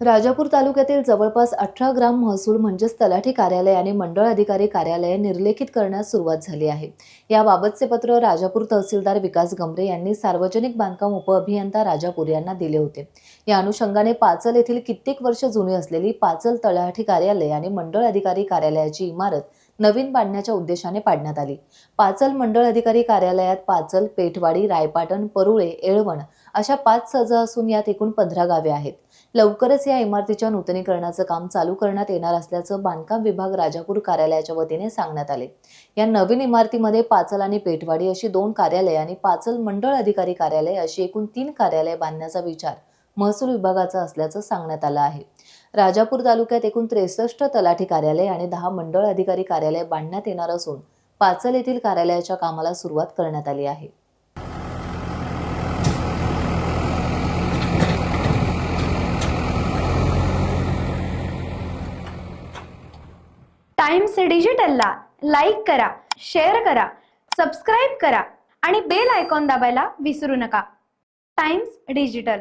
राजापूर तालुक्यातील जवळपास 18 ग्राम महसूल म्हणजेच तलाठी कार्यालय आणि मंडळ अधिकारी कार्यालय निर्लेखित करण्यास सुरुवात झाली आहे। याबाबतचे पत्र राजापूर तहसीलदार विकास गमरे यांनी सार्वजनिक बांधकाम उपअभियंता राजापूर यांना दिले होते। या अनुषंगाने पाचल येथील कित्येक वर्ष जुनी असलेली पाचल तलाठी कार्यालय आणि मंडळ अधिकारी कार्यालयाची इमारत नवीन बांधण्याच्या उद्देशाने पाडण्यात आली। पाचल मंडळ अधिकारी कार्यालयात पाचल, पेठवाडी, रायपाटण, परुळे, येळवण अशा 5 सजा असून यात एकूण 15 गावे आहेत। लवकरच या इमारतीच्या नूतनीकरणाचं काम चालू करण्यात येणार असल्याचं बांधकाम विभाग राजापूर कार्यालयाच्या वतीने सांगण्यात आले। या नवीन इमारतीमध्ये पाचल आणि पेठवाडी अशी 2 कार्यालय आणि पाचल मंडळ अधिकारी कार्यालय अशी एकूण 3 कार्यालय बांधण्याचा विचार महसूल विभागाचा असल्याचं सांगण्यात आलं आहे। राजापूर तालुक्यात एकूण 63 तलाठी कार्यालय आणि 10 मंडळ अधिकारी कार्यालय बांधण्यात येणार असून पाचल येथील कार्यालयाच्या कामाला सुरुवात करण्यात आली आहे। टाइम्स डिजिटलला लाईक करा, शेअर करा, सबस्क्राईब करा आणि बेल आयकॉन दाबायला विसरू नका। Times digital.